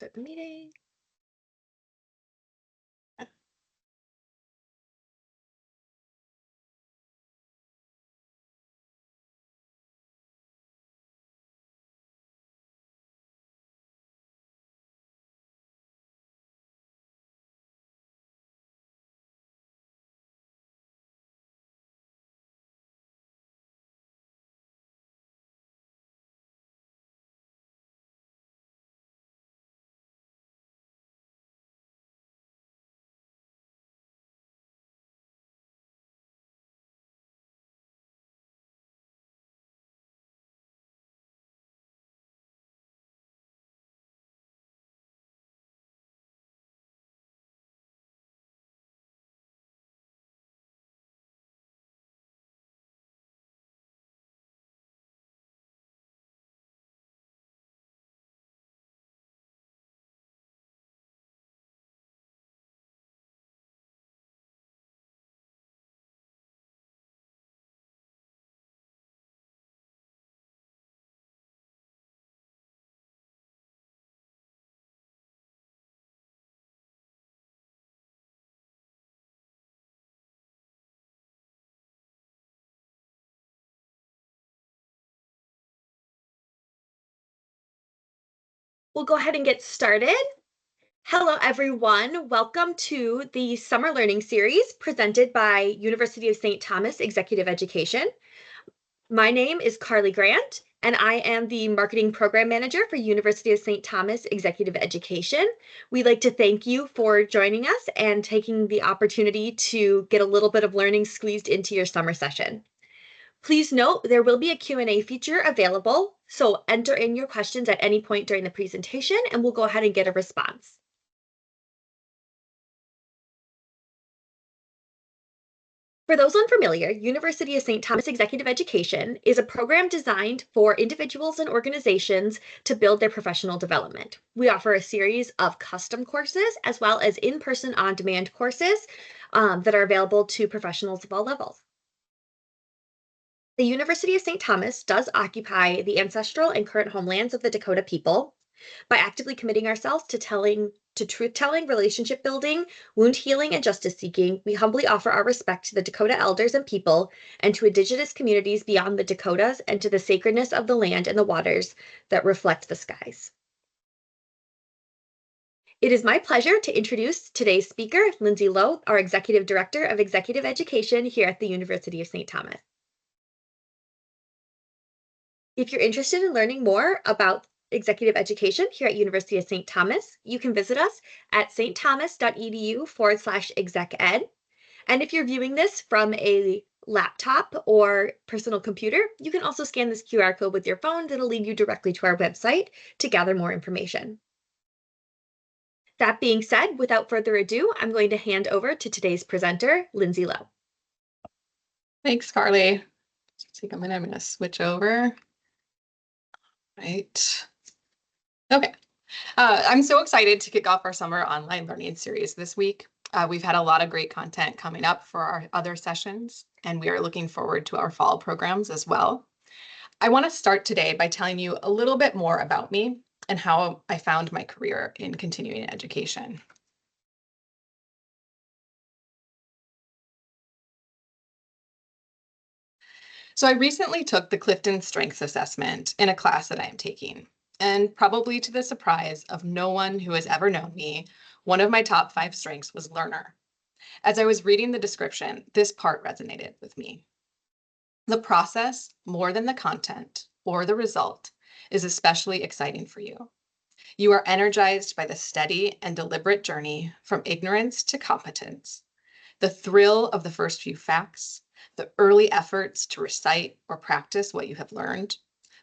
start the meeting. We'll go ahead and get started. Hello, everyone. Welcome to the Summer Learning Series presented by University of St. Thomas Executive Education. My name is Carly Grant, and I am the Marketing Program Manager for University of St. Thomas Executive Education. We'd like to thank you for joining us and taking the opportunity to get a little bit of learning squeezed into your summer session. Please note there will be a Q&A feature available, so enter in your questions at any point during the presentation and we'll go ahead and get a response. For those unfamiliar, University of St. Thomas Executive Education is a program designed for individuals and organizations to build their professional development. We offer a series of custom courses as well as in-person on-demand courses that are available to professionals of all levels. The University of St. Thomas does occupy the ancestral and current homelands of the Dakota people. By actively committing ourselves to truth-telling, relationship building, wound healing, and justice seeking, we humbly offer our respect to the Dakota elders and people and to Indigenous communities beyond the Dakotas and to the sacredness of the land and the waters that reflect the skies. It is my pleasure to introduce today's speaker, Lindsey Low, our Executive Director of Executive Education here at the University of St. Thomas. If you're interested in learning more about executive education here at University of St. Thomas, you can visit us at stthomas.edu/exec-ed. And if you're viewing this from a laptop or personal computer, you can also scan this QR code with your phone. That'll lead you directly to our website to gather more information. That being said, without further ado, I'm going to hand over to today's presenter, Lindsey Low. Thanks, Carly. Just take a minute. I'm going to switch over. Right. Okay. I'm so excited to kick off our summer online learning series this week. We've had a lot of great content coming up for our other sessions, and we are looking forward to our fall programs as well. I want to start today by telling you a little bit more about me and how I found my career in continuing education. So I recently took the Clifton Strengths Assessment in a class that I am taking. And probably to the surprise of no one who has ever known me, one of my top 5 strengths was learner. As I was reading the description, this part resonated with me. The process, more than the content or the result, is especially exciting for you. You are energized by the steady and deliberate journey from ignorance to competence, the thrill of the first few facts, the early efforts to recite or practice what you have learned,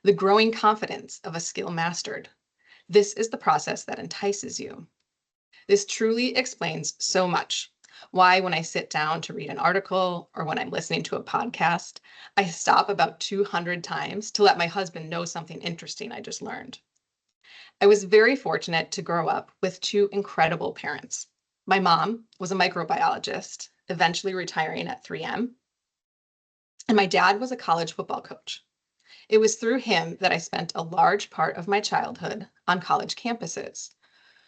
the growing confidence of a skill mastered. This is the process that entices you. This truly explains so much. Why, when I sit down to read an article or when I'm listening to a podcast, I stop about 200 times to let my husband know something interesting I just learned. I was very fortunate to grow up with 2 incredible parents. My mom was a microbiologist, eventually retiring at 3M, and my dad was a college football coach. It was through him that I spent a large part of my childhood on college campuses,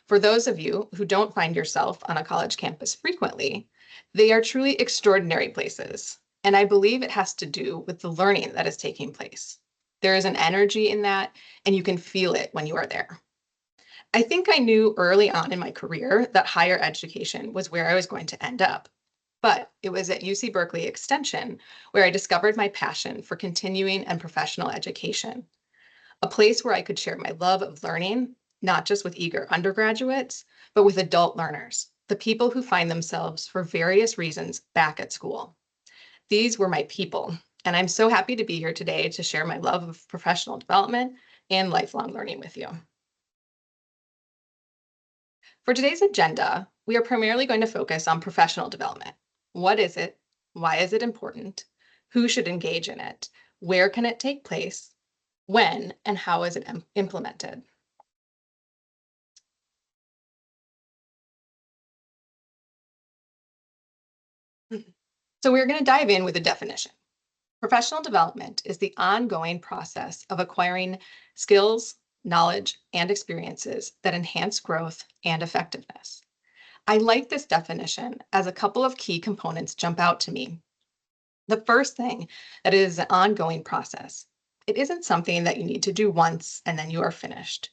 For those of you who don't find yourself on a college campus frequently, they are truly extraordinary places. And I believe it has to do with the learning that is taking place. There is an energy in that, and you can feel it when you are there. I think I knew early on in my career that higher education was where I was going to end up. But it was at UC Berkeley Extension where I discovered my passion for continuing and professional education, a place where I could share my love of learning, not just with eager undergraduates, but with adult learners, the people who find themselves for various reasons back at school. These were my people, and I'm so happy to be here today to share my love of professional development and lifelong learning with you. For today's agenda, we are primarily going to focus on professional development. What is it? Why is it important? Who should engage in it? Where can it take place? When and how is it implemented? So we're going to dive in with a definition. Professional development is the ongoing process of acquiring skills, knowledge, and experiences that enhance growth and effectiveness. I like this definition as a couple of key components jump out to me. The first thing, that it is an ongoing process. It isn't something that you need to do once and then you are finished.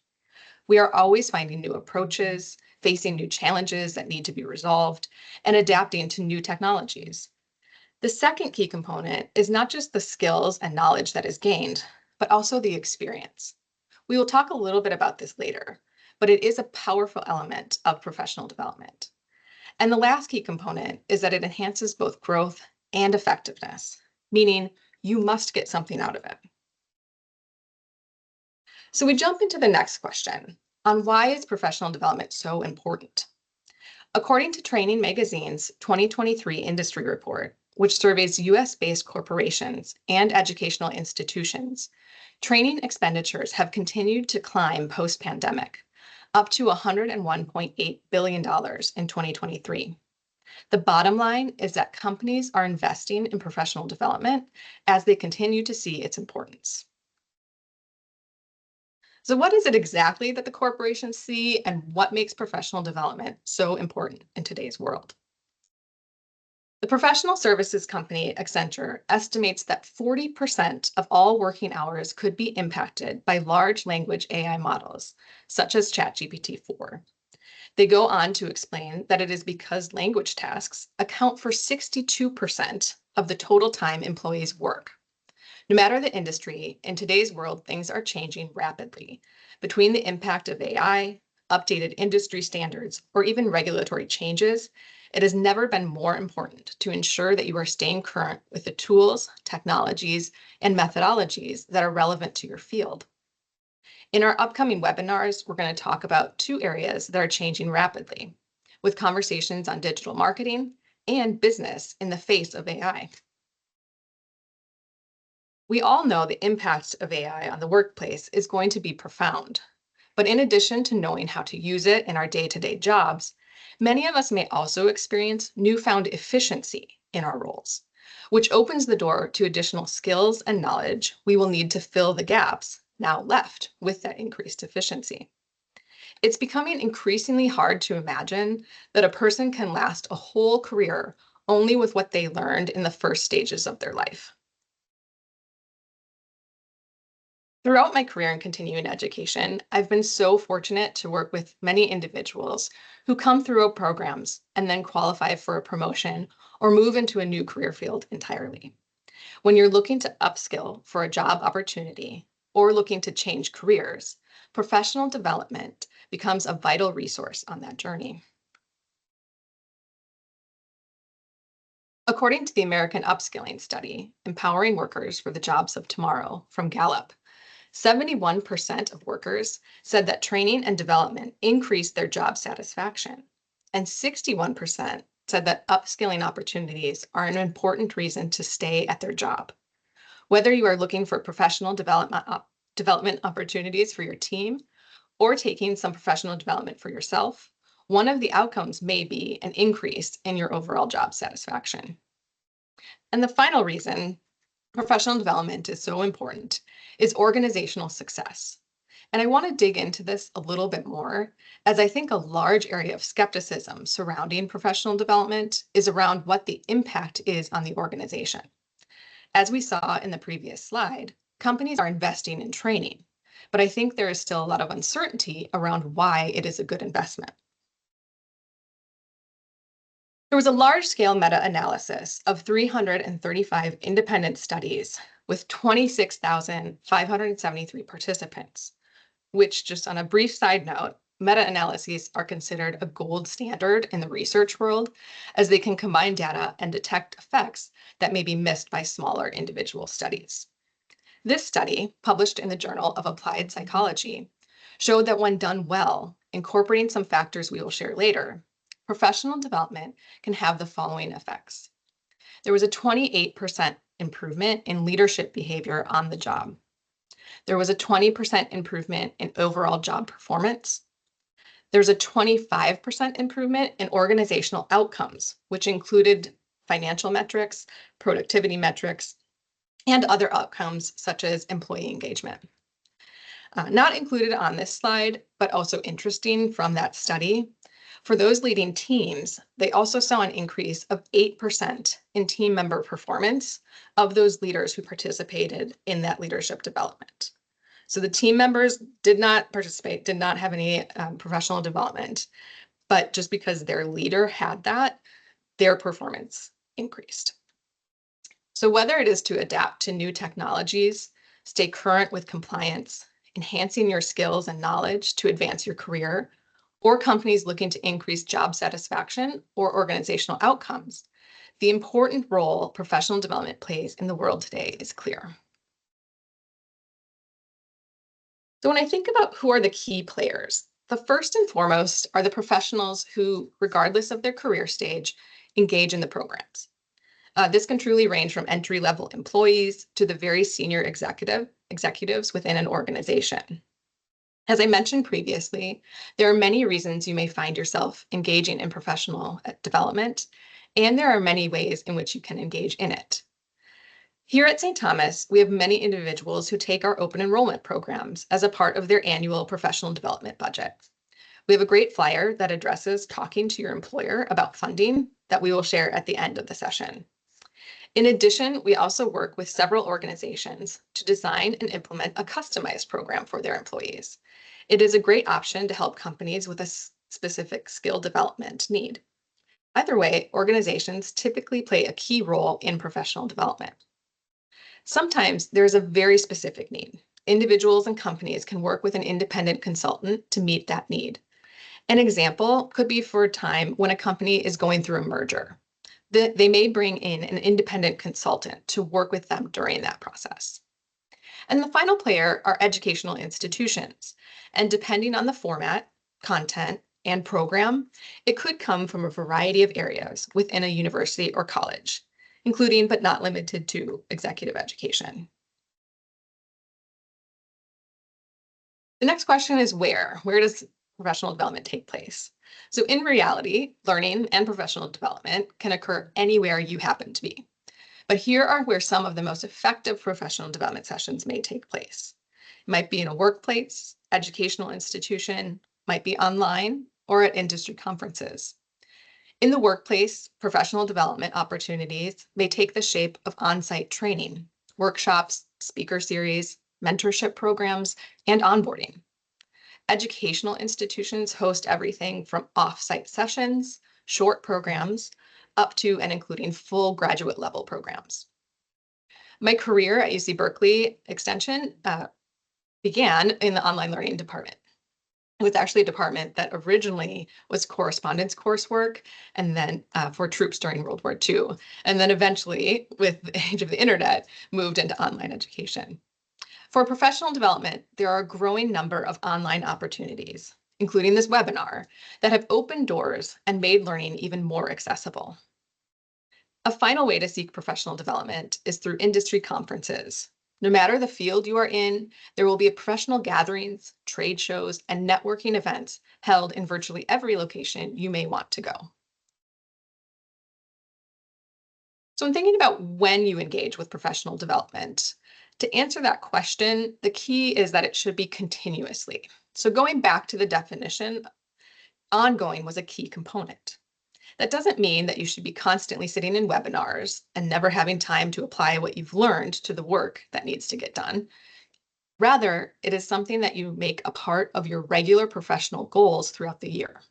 We are always finding new approaches, facing new challenges that need to be resolved, and adapting to new technologies. The second key component is not just the skills and knowledge that is gained, but also the experience. We will talk a little bit about this later, but it is a powerful element of professional development. And the last key component is that it enhances both growth and effectiveness, meaning you must get something out of it. So we jump into the next question on why is professional development so important? According to Training Magazine's 2023 industry report, which surveys US-based corporations and educational institutions, training expenditures have continued to climb post-pandemic, up to $101.8 billion in 2023. The bottom line is that companies are investing in professional development as they continue to see its importance. So what is it exactly that the corporations see, and what makes professional development so important in today's world? The professional services company Accenture estimates that 40% of all working hours could be impacted by large language AI models, such as ChatGPT-4. They go on to explain that it is because language tasks account for 62% of the total time employees work. No matter the industry, in today's world, things are changing rapidly. Between the impact of AI, updated industry standards, or even regulatory changes, it has never been more important to ensure that you are staying current with the tools, technologies, and methodologies that are relevant to your field. In our upcoming webinars, we're going to talk about two areas that are changing rapidly, with conversations on digital marketing and business in the face of AI. We all know the impact of AI on the workplace is going to be profound. But in addition to knowing how to use it in our day-to-day jobs, many of us may also experience newfound efficiency in our roles, which opens the door to additional skills and knowledge we will need to fill the gaps now left with that increased efficiency. It's becoming increasingly hard to imagine that a person can last a whole career only with what they learned in the first stages of their life. Throughout my career in continuing education, I've been so fortunate to work with many individuals who come through our programs and then qualify for a promotion or move into a new career field entirely. When you're looking to upskill for a job opportunity or looking to change careers, professional development becomes a vital resource on that journey. According to the American Upskilling Study, Empowering Workers for the Jobs of Tomorrow from Gallup, 71% of workers said that training and development increased their job satisfaction, and 61% said that upskilling opportunities are an important reason to stay at their job. Whether you are looking for professional development opportunities for your team or taking some professional development for yourself, one of the outcomes may be an increase in your overall job satisfaction. And the final reason professional development is so important is organizational success. And I want to dig into this a little bit more, as I think a large area of skepticism surrounding professional development is around what the impact is on the organization. As we saw in the previous slide, companies are investing in training, but I think there is still a lot of uncertainty around why it is a good investment. There was a large-scale meta-analysis of 335 independent studies with 26,573 participants, which, just on a brief side note, meta-analyses are considered a gold standard in the research world, as they can combine data and detect effects that may be missed by smaller individual studies. This study, published in the Journal of Applied Psychology, showed that when done well, incorporating some factors we will share later, professional development can have the following effects. There was a 28% improvement in leadership behavior on the job. There was a 20% improvement in overall job performance. There's a 25% improvement in organizational outcomes, which included financial metrics, productivity metrics, and other outcomes such as employee engagement. Not included on this slide, but also interesting from that study, for those leading teams, they also saw an increase of 8% in team member performance of those leaders who participated in that leadership development. So the team members did not participate, did not have any professional development, but just because their leader had that, their performance increased. So whether it is to adapt to new technologies, stay current with compliance, enhancing your skills and knowledge to advance your career, or companies looking to increase job satisfaction or organizational outcomes, the important role professional development plays in the world today is clear. So when I think about who are the key players, the first and foremost are the professionals who, regardless of their career stage, engage in the programs. This can truly range from entry-level employees to the very senior executives within an organization. As I mentioned previously, there are many reasons you may find yourself engaging in professional development, and there are many ways in which you can engage in it. Here at St. Thomas, we have many individuals who take our open enrollment programs as a part of their annual professional development budget. We have a great flyer that addresses talking to your employer about funding that we will share at the end of the session. In addition, we also work with several organizations to design and implement a customized program for their employees. It is a great option to help companies with a specific skill development need. Either way, organizations typically play a key role in professional development. Sometimes there's a very specific need. Individuals and companies can work with an independent consultant to meet that need. An example could be for a time when a company is going through a merger. They may bring in an independent consultant to work with them during that process. And the final player are educational institutions. And depending on the format, content, and program, it could come from a variety of areas within a university or college, including but not limited to executive education. The next question is where? Where does professional development take place? So in reality, learning and professional development can occur anywhere you happen to be. But here are where some of the most effective professional development sessions may take place. It might be in a workplace, educational institution, might be online, or at industry conferences. In the workplace, professional development opportunities may take the shape of on-site training, workshops, speaker series, mentorship programs, and onboarding. Educational institutions host everything from off-site sessions, short programs, up to and including full graduate level programs. My career at UC Berkeley Extension began in the online learning department. It was actually a department that originally was correspondence coursework and then for troops during World War II. And then eventually, with the age of the internet, moved into online education. For professional development, there are a growing number of online opportunities, including this webinar, that have opened doors and made learning even more accessible. A final way to seek professional development is through industry conferences. No matter the field you are in, there will be professional gatherings, trade shows, and networking events held in virtually every location you may want to go. So in thinking about when you engage with professional development, To answer that question, the key is that it should be continuously. So going back to the definition, ongoing was a key component. That doesn't mean that you should be constantly sitting in webinars and never having time to apply what you've learned to the work that needs to get done. Rather, it is something that you make a part of your regular professional goals throughout the year.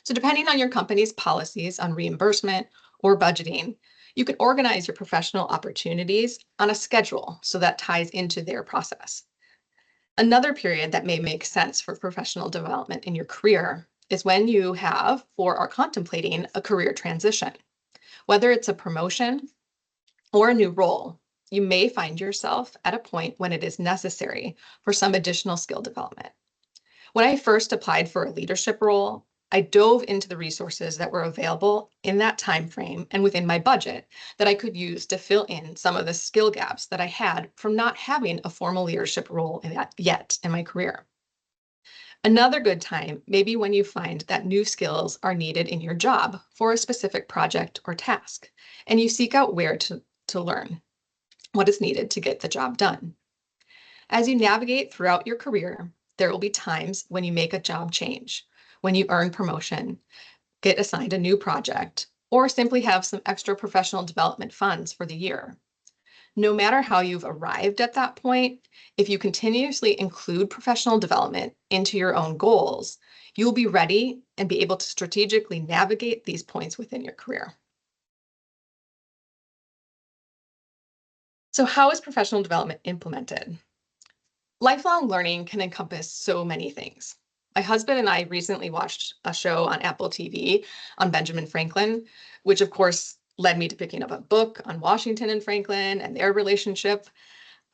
So depending on your company's policies on reimbursement or budgeting, you can organize your professional opportunities on a schedule so that ties into their process. Another period that may make sense for professional development in your career is when you have or are contemplating a career transition. Whether it's a promotion or a new role, you may find yourself at a point when it is necessary for some additional skill development. When I first applied for a leadership role, I dove into the resources that were available in that time frame and within my budget that I could use to fill in some of the skill gaps that I had from not having a formal leadership role yet in my career. Another good time may be when you find that new skills are needed in your job for a specific project or task, and you seek out where to learn what is needed to get the job done. As you navigate throughout your career, there will be times when you make a job change, when you earn promotion, get assigned a new project, or simply have some extra professional development funds for the year. No matter how you've arrived at that point, if you continuously include professional development into your own goals, you'll be ready and be able to strategically navigate these points within your career. So how is professional development implemented? Lifelong learning can encompass so many things. My husband and I recently watched a show on Apple TV on Benjamin Franklin, which of course led me to picking up a book on Washington and Franklin and their relationship.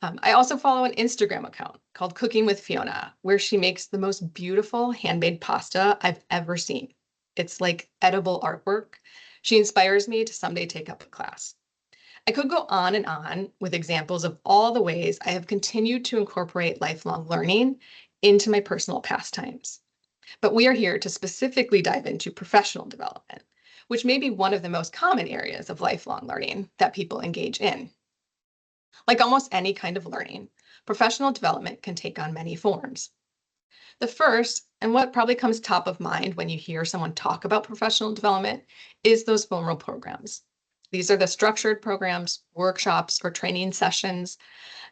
I also follow an Instagram account called Cooking with Fiona, where she makes the most beautiful handmade pasta I've ever seen. It's like edible artwork. She inspires me to someday take up a class. I could go on and on with examples of all the ways I have continued to incorporate lifelong learning into my personal pastimes. But we are here to specifically dive into professional development, which may be one of the most common areas of lifelong learning that people engage in. Like almost any kind of learning, professional development can take on many forms. The first, and what probably comes top of mind when you hear someone talk about professional development, is those formal programs. These are the structured programs, workshops, or training sessions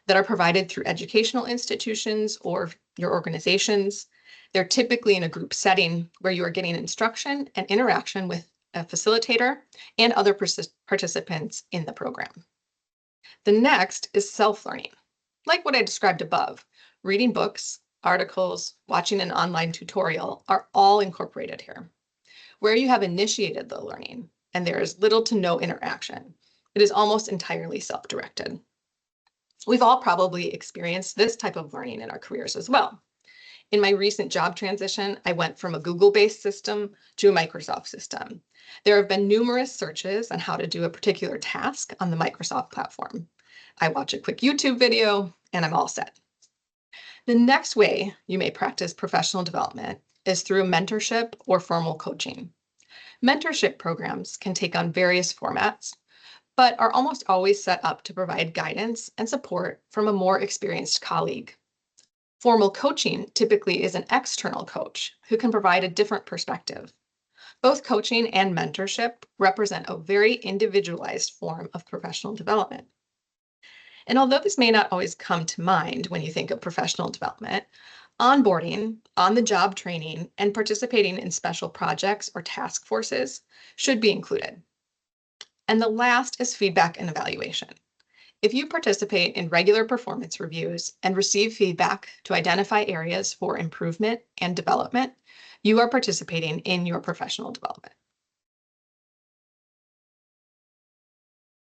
that are provided through educational institutions or your organizations. They're typically in a group setting where you are getting instruction and interaction with a facilitator and other participants in the program. The next is self-learning. Like what I described above, reading books, articles, watching an online tutorial are all incorporated here. Where you have initiated the learning and there is little to no interaction, it is almost entirely self-directed. We've all probably experienced this type of learning in our careers as well. In my recent job transition, I went from a Google-based system to a Microsoft system. There have been numerous searches on how to do a particular task on the Microsoft platform. I watch a quick YouTube video and I'm all set. The next way you may practice professional development is through mentorship or formal coaching. Mentorship programs can take on various formats, but are almost always set up to provide guidance and support from a more experienced colleague. Formal coaching typically is an external coach who can provide a different perspective. Both coaching and mentorship represent a very individualized form of professional development. And although this may not always come to mind when you think of professional development, onboarding, on-the-job training, and participating in special projects or task forces should be included. And the last is feedback and evaluation. If you participate in regular performance reviews and receive feedback to identify areas for improvement and development, you are participating in your professional development.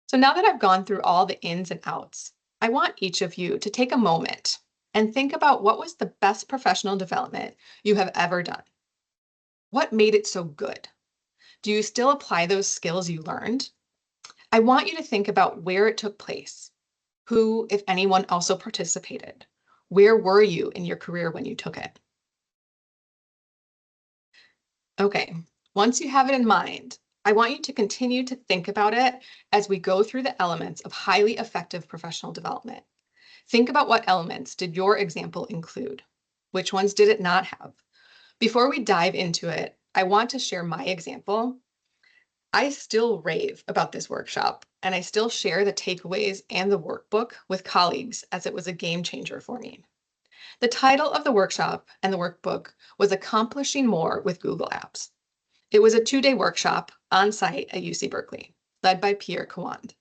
So now that I've gone through all the ins and outs, I want each of you to take a moment and think about what was the best professional development you have ever done. What made it so good? Do you still apply those skills you learned? I want you to think about where it took place. Who, if anyone, also participated? Where were you in your career when you took it? Okay, once you have it in mind, I want you to continue to think about it as we go through the elements of highly effective professional development. Think about what elements did your example include? Which ones did it not have? Before we dive into it, I want to share my example. I still rave about this workshop, and I still share the takeaways and the workbook with colleagues as it was a game changer for me. The title of the workshop and the workbook was Accomplishing More with Google Apps. It was a 2-day workshop on site at UC Berkeley, led by Pierre Kawand.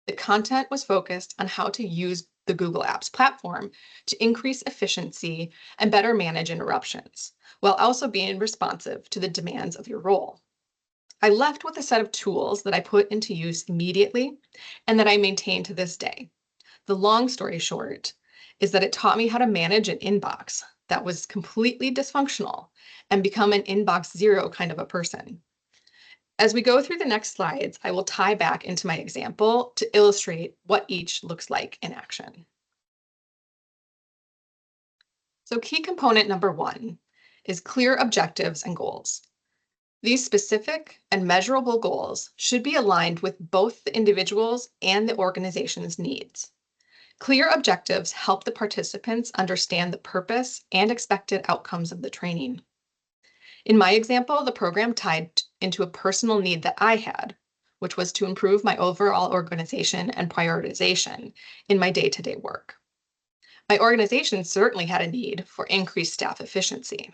The content was focused on how to use the Google Apps platform to increase efficiency and better manage interruptions, while also being responsive to the demands of your role. I left with a set of tools that I put into use immediately and that I maintain to this day. The long story short is that it taught me how to manage an inbox that was completely dysfunctional and become an inbox zero kind of a person. As we go through the next slides, I will tie back into my example to illustrate what each looks like in action. So key component number 1 is clear objectives and goals. These specific and measurable goals should be aligned with both the individual's and the organization's needs. Clear objectives help the participants understand the purpose and expected outcomes of the training. In my example, the program tied into a personal need that I had, which was to improve my overall organization and prioritization in my day-to-day work. My organization certainly had a need for increased staff efficiency.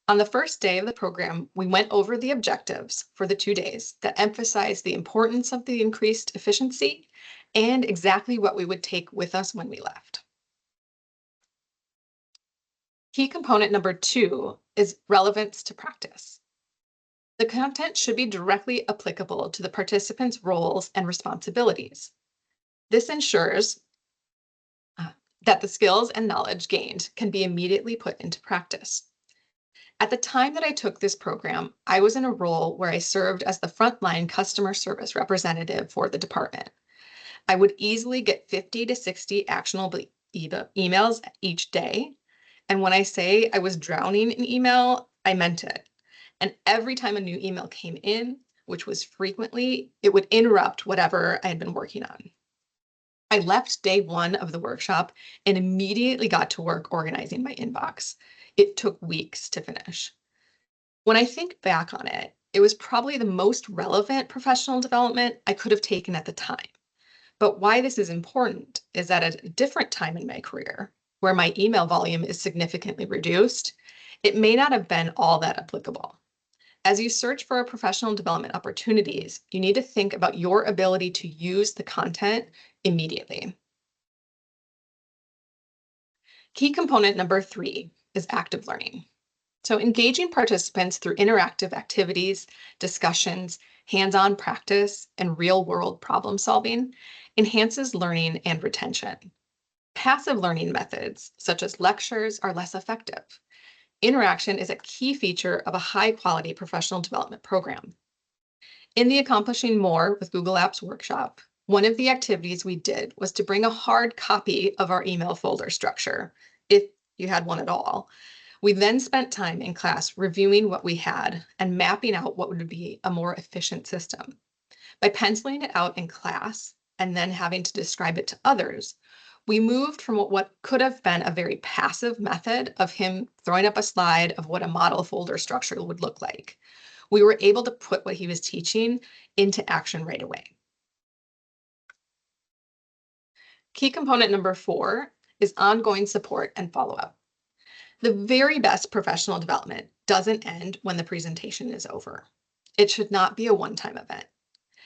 On the first day of the program, we went over the objectives for the 2 days that emphasized the importance of the increased efficiency and exactly what we would take with us when we left. Key component number 2 is relevance to practice. The content should be directly applicable to the participants' roles and responsibilities. This ensures that the skills and knowledge gained can be immediately put into practice. At the time that I took this program, I was in a role where I served as the frontline customer service representative for the department. I would easily get 50 to 60 actionable emails each day. And when I say I was drowning in email, I meant it. And every time a new email came in, which was frequently, it would interrupt whatever I had been working on. I left day 1 of the workshop and immediately got to work organizing my inbox. It took weeks to finish. When I think back on it, it was probably the most relevant professional development I could have taken at the time. But why this is important is that at a different time in my career, where my email volume is significantly reduced, it may not have been all that applicable. As you search for professional development opportunities, you need to think about your ability to use the content immediately. Key component number 3 is active learning. So engaging participants through interactive activities, discussions, hands-on practice, and real-world problem solving enhances learning and retention. Passive learning methods, such as lectures, are less effective. Interaction is a key feature of a high-quality professional development program. In the Accomplishing More with Google Apps workshop, one of the activities we did was to bring a hard copy of our email folder structure, if you had one at all. We then spent time in class reviewing what we had and mapping out what would be a more efficient system. By penciling it out in class and then having to describe it to others, we moved from what could have been a very passive method of him throwing up a slide of what a model folder structure would look like. We were able to put what he was teaching into action right away. Key component number 4 is ongoing support and follow-up. The very best professional development doesn't end when the presentation is over. It should not be a one-time event.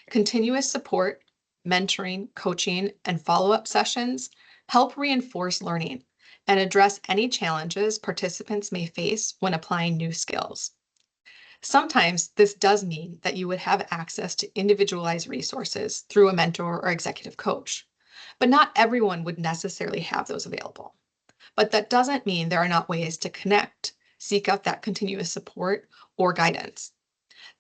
Continuous support, mentoring, coaching, and follow-up sessions help reinforce learning and address any challenges participants may face when applying new skills. Sometimes this does mean that you would have access to individualized resources through a mentor or executive coach, but not everyone would necessarily have those available. But that doesn't mean there are not ways to connect, seek out that continuous support or guidance.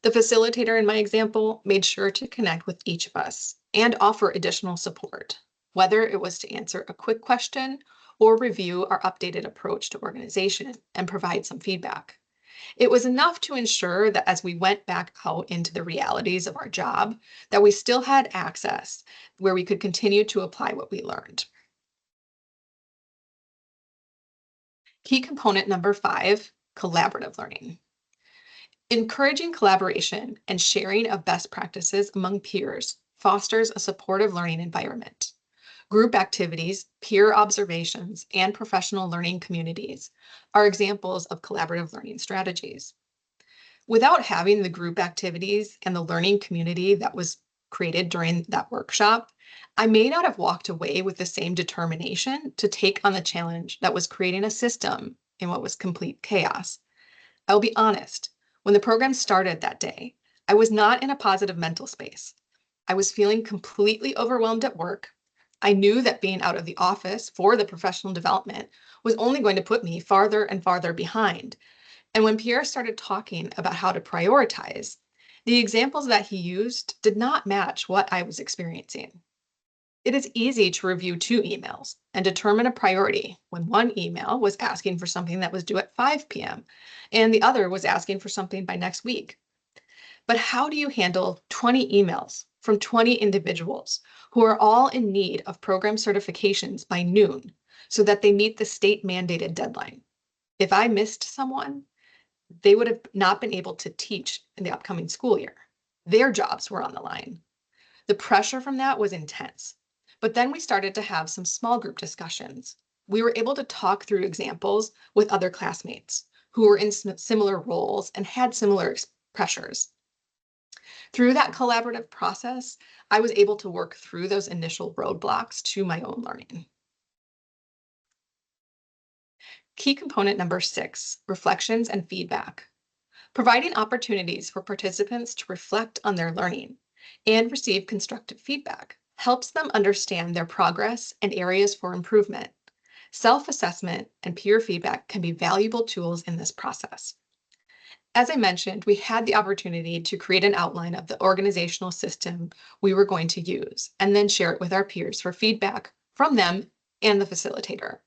The facilitator in my example made sure to connect with each of us and offer additional support, whether it was to answer a quick question or review our updated approach to organization and provide some feedback. It was enough to ensure that as we went back out into the realities of our job, that we still had access where we could continue to apply what we learned. Key component number 5, collaborative learning. Encouraging collaboration and sharing of best practices among peers fosters a supportive learning environment. Group activities, peer observations, and professional learning communities are examples of collaborative learning strategies. Without having the group activities and the learning community that was created during that workshop, I may not have walked away with the same determination to take on the challenge that was creating a system in what was complete chaos. I'll be honest, when the program started that day, I was not in a positive mental space. I was feeling completely overwhelmed at work. I knew that being out of the office for the professional development was only going to put me farther and farther behind. And when Pierre started talking about how to prioritize, the examples that he used did not match what I was experiencing. It is easy to review 2 emails and determine a priority when one email was asking for something that was due at 5 p.m. and the other was asking for something by next week. But how do you handle 20 emails from 20 individuals who are all in need of program certifications by noon so that they meet the state mandated deadline? If I missed someone, they would have not been able to teach in the upcoming school year. Their jobs were on the line. The pressure from that was intense. But then we started to have some small group discussions. We were able to talk through examples with other classmates who were in similar roles and had similar pressures. Through that collaborative process, I was able to work through those initial roadblocks to my own learning. Key component number 6, reflections and feedback. Providing opportunities for participants to reflect on their learning and receive constructive feedback helps them understand their progress and areas for improvement. Self-assessment and peer feedback can be valuable tools in this process. As I mentioned, we had the opportunity to create an outline of the organizational system we were going to use and then share it with our peers for feedback from them and the facilitator.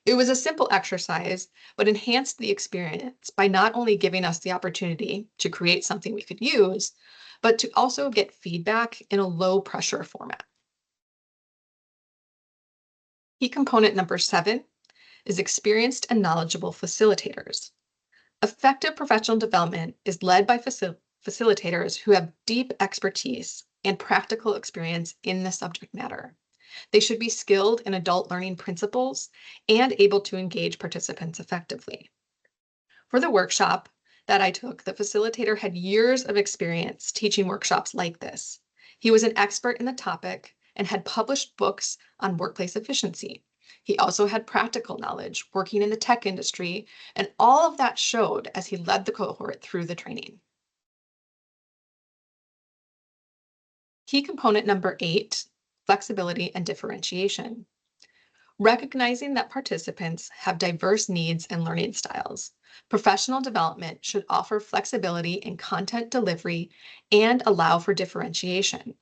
It was a simple exercise, but enhanced the experience by not only giving us the opportunity to create something we could use, but to also get feedback in a low pressure format. Key component number 7 is experienced and knowledgeable facilitators. Effective professional development is led by facilitators who have deep expertise and practical experience in the subject matter. They should be skilled in adult learning principles and able to engage participants effectively. For the workshop that I took, the facilitator had years of experience teaching workshops like this. He was an expert in the topic and had published books on workplace efficiency. He also had practical knowledge working in the tech industry, and all of that showed as he led the cohort through the training. Key component number 8, flexibility and differentiation. Recognizing that participants have diverse needs and learning styles, professional development should offer flexibility in content delivery and allow for differentiation.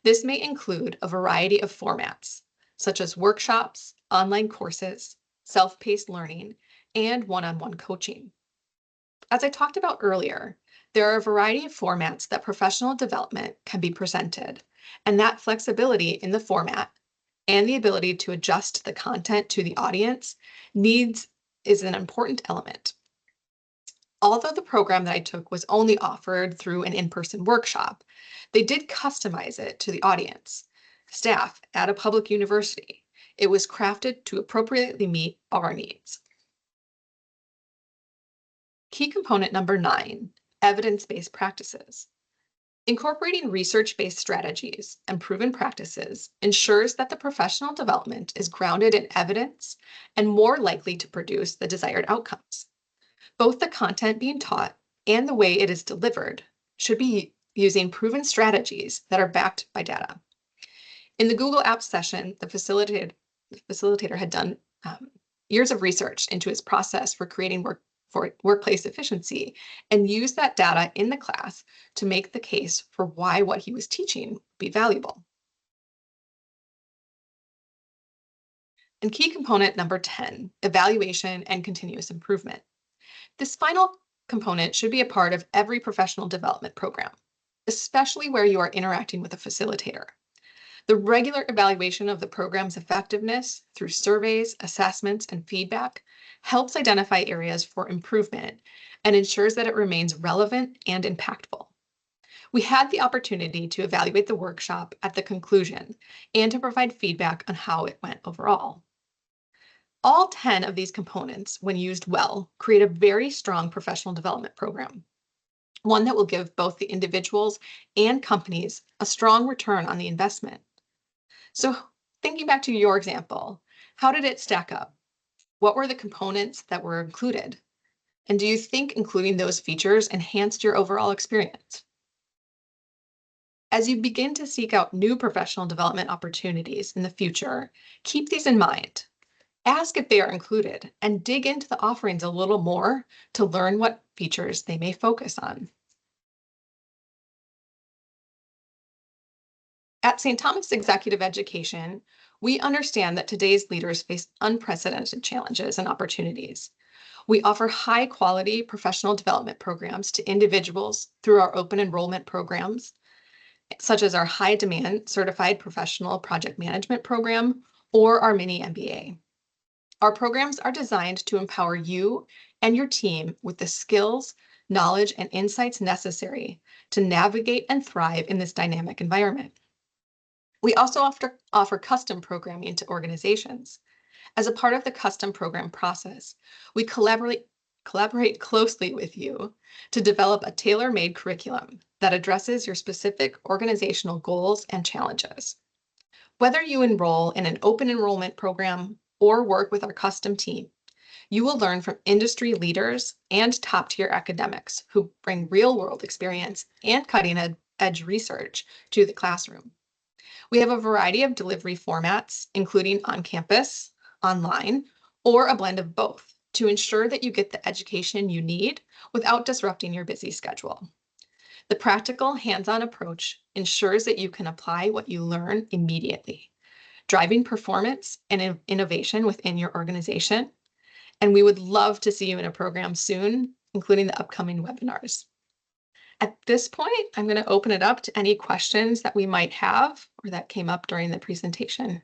This may include a variety of formats, such as workshops, online courses, self-paced learning, and one-on-one coaching. As I talked about earlier, there are a variety of formats that professional development can be presented, and that flexibility in the format and the ability to adjust the content to the audience needs is an important element. Although the program that I took was only offered through an in-person workshop, they did customize it to the audience, staff at a public university. It was crafted to appropriately meet our needs. Key component number 9, evidence-based practices. Incorporating research-based strategies and proven practices ensures that the professional development is grounded in evidence and more likely to produce the desired outcomes. Both the content being taught and the way it is delivered should be using proven strategies that are backed by data. In the Google Apps session, the facilitator had done years of research into his process for creating workplace efficiency and used that data in the class to make the case for why what he was teaching would be valuable. And key component number 10, evaluation and continuous improvement. This final component should be a part of every professional development program, especially where you are interacting with a facilitator. The regular evaluation of the program's effectiveness through surveys, assessments, and feedback helps identify areas for improvement and ensures that it remains relevant and impactful. We had the opportunity to evaluate the workshop at the conclusion and to provide feedback on how it went overall. All 10 of these components, when used well, create a very strong professional development program, one that will give both the individuals and companies a strong return on the investment. So thinking back to your example, how did it stack up? What were the components that were included? And do you think including those features enhanced your overall experience? As you begin to seek out new professional development opportunities in the future, keep these in mind. Ask if they are included and dig into the offerings a little more to learn what features they may focus on. At St. Thomas Executive Education, we understand that today's leaders face unprecedented challenges and opportunities. We offer high quality professional development programs to individuals through our open enrollment programs, such as our high demand certified professional project management program or our mini MBA. Our programs are designed to empower you and your team with the skills, knowledge, and insights necessary to navigate and thrive in this dynamic environment. We also offer custom programming to organizations. As a part of the custom program process, we collaborate closely with you to develop a tailor-made curriculum that addresses your specific organizational goals and challenges. Whether you enroll in an open enrollment program or work with our custom team, you will learn from industry leaders and top-tier academics who bring real-world experience and cutting-edge research to the classroom. We have a variety of delivery formats, including on campus, online, or a blend of both, to ensure that you get the education you need without disrupting your busy schedule. The practical, hands-on approach ensures that you can apply what you learn immediately, driving performance and innovation within your organization. And we would love to see you in a program soon, including the upcoming webinars. At this point, I'm going to open it up to any questions that we might have or that came up during the presentation.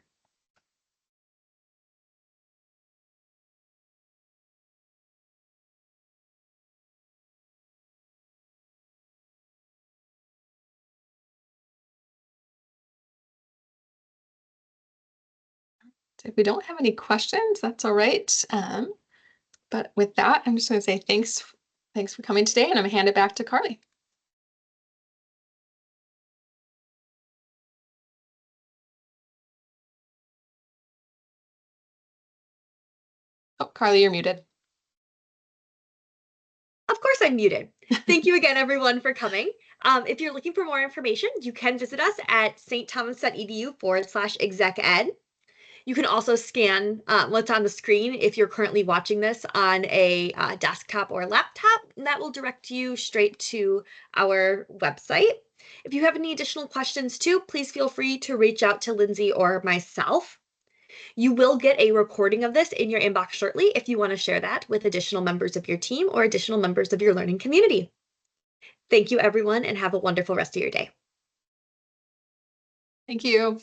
So if we don't have any questions, that's all right. But with that, I'm just going to say thanks for coming today, and I'm going to hand it back to Carly. Oh, Carly, you're muted. Of course I'm muted. Thank you again, everyone, for coming. If you're looking for more information, you can visit us at stthomas.edu/exec-ed. You can also scan what's on the screen if you're currently watching this on a desktop or laptop, and that will direct you straight to our website. If you have any additional questions too, please feel free to reach out to Lindsey or myself. You will get a recording of this in your inbox shortly if you want to share that with additional members of your team or additional members of your learning community. Thank you, everyone, and have a wonderful rest of your day. Thank you.